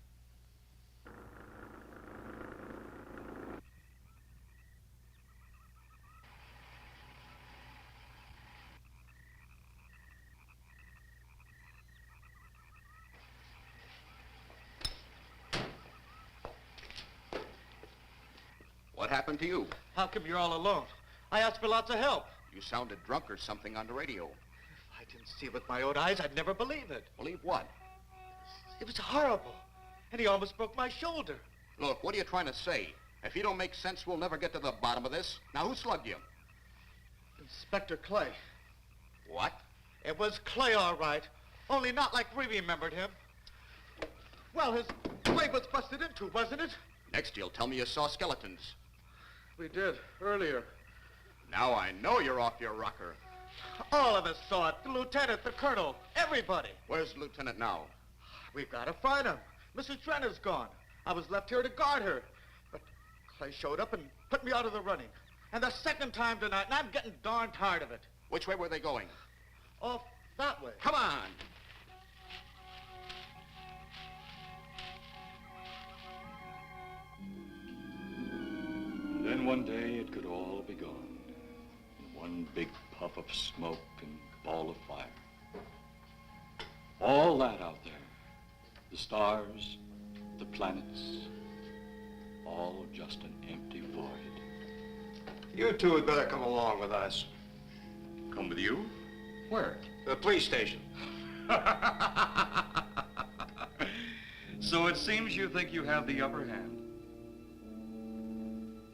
What happened to you? How come you're all alone? I asked for lots of help. You sounded drunk or something on the radio. If I didn't see it with my own eyes, I'd never believe it. Believe what? It was horrible. And he almost broke my shoulder. Look, what are you trying to say? If you don't make sense, we'll never get to the bottom of this. Now, who slugged you? Inspector Clay. What? It was Clay, all right. Only not like we remembered him. Well, his grave was busted into, wasn't it? Next, you'll tell me you saw skeletons. We did, earlier. Now I know you're off your rocker. All of us saw it. The lieutenant, the colonel, everybody. Where's the lieutenant now? We've got to find him. Mrs. Trent is gone. I was left here to guard her. But Clay showed up and put me out of the running. And the second time tonight, and I'm getting darn tired of it. Which way were they going? Off that way. Come on. And then one day it could all be gone. One big puff of smoke and ball of fire. All that out there. The stars, the planets, all just an empty void. You two had better come along with us. Come with you? Where? The police station. So it seems you think you have the upper hand.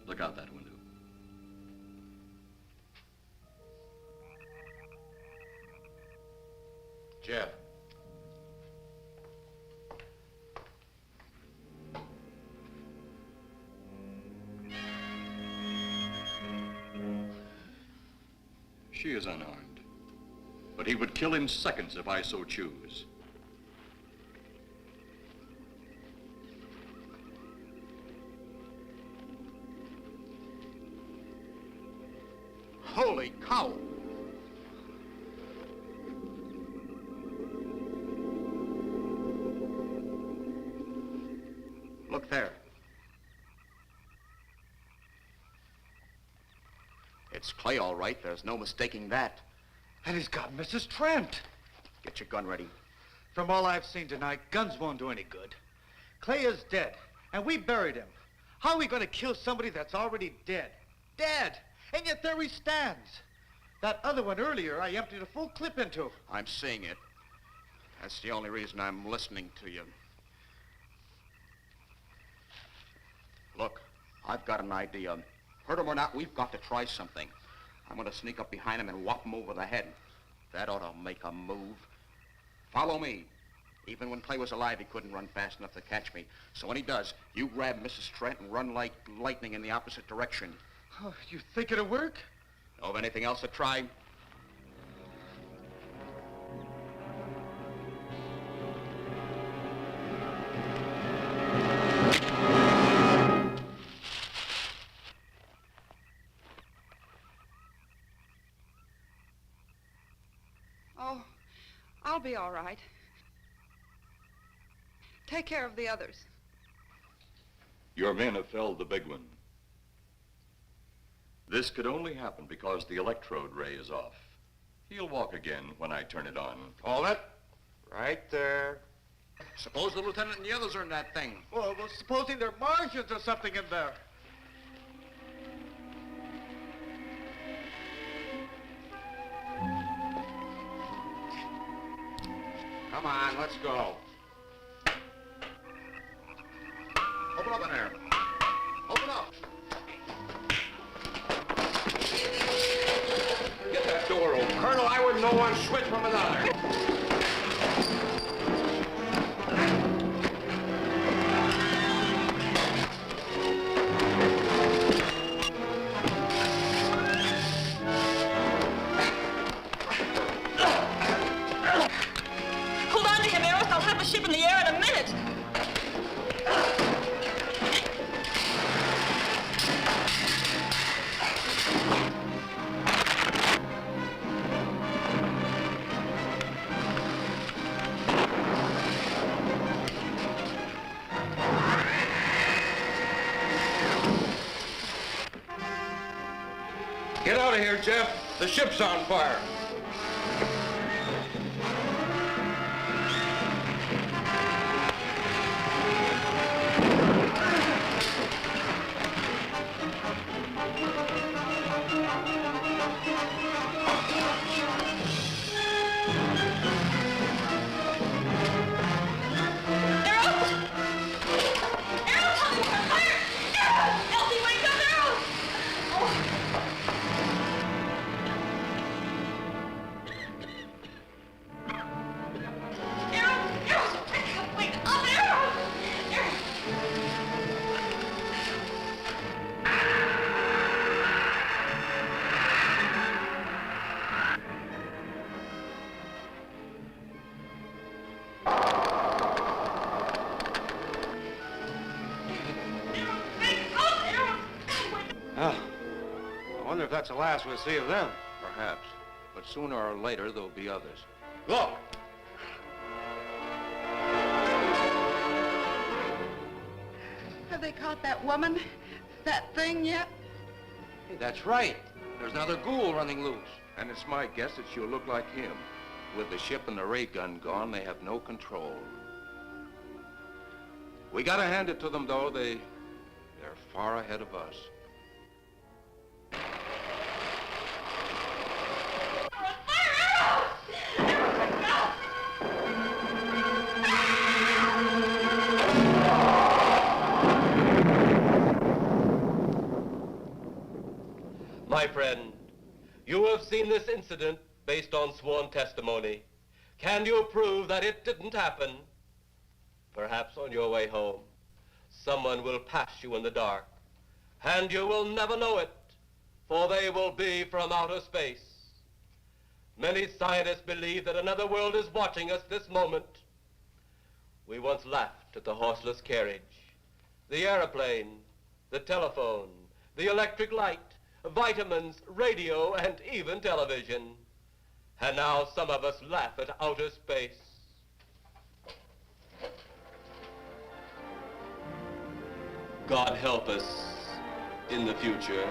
Look out that window. Jeff. She is unarmed, but he would kill in seconds if I so choose. Holy cow! Look there. It's Clay, all right. There's no mistaking that. And he's got Mrs. Trent. Get your gun ready. From all I've seen tonight, guns won't do any good. Clay is dead, and we buried him. How are we going to kill somebody that's already dead? Dead! And yet there he stands. That other one earlier, I emptied a full clip into. I'm seeing it. That's the only reason I'm listening to you. Look, I've got an idea. Hurt him or not, we've got to try something. I'm going to sneak up behind him and whop him over the head. That ought to make a move. Follow me. Even when Clay was alive, he couldn't run fast enough to catch me. So when he does, you grab Mrs. Trent and run like lightning in the opposite direction. Oh, you think it'll work? Know of anything else to try? Oh, I'll be all right. Take care of the others. Your men have felled the big one. This could only happen because the electrode ray is off. He'll walk again when I turn it on. Hold it. Right there. Suppose the lieutenant and the others are in that thing. Well, supposing there are Martians or something in there. Come on, let's go. Open up in there. Open up. Get that door open. Colonel, I wouldn't know one switch from another. Hold on to him, Eros. I'll have the ship in the air in a minute. Get out of here, Jeff. The ship's on fire. Oh, I wonder if that's the last we'll see of them. Perhaps. But sooner or later, there'll be others. Look! Have they caught that woman? That thing yet? Hey, that's right. There's another ghoul running loose. And it's my guess that she'll look like him. With the ship and the ray gun gone, they have no control. We gotta hand it to them, though. They're far ahead of us. My friend, you have seen this incident based on sworn testimony. Can you prove that it didn't happen? Perhaps on your way home, someone will pass you in the dark, and you will never know it, for they will be from outer space. Many scientists believe that another world is watching us this moment. We once laughed at the horseless carriage, the airplane, the telephone, the electric light, vitamins, radio, and even television. And now some of us laugh at outer space. God help us in the future.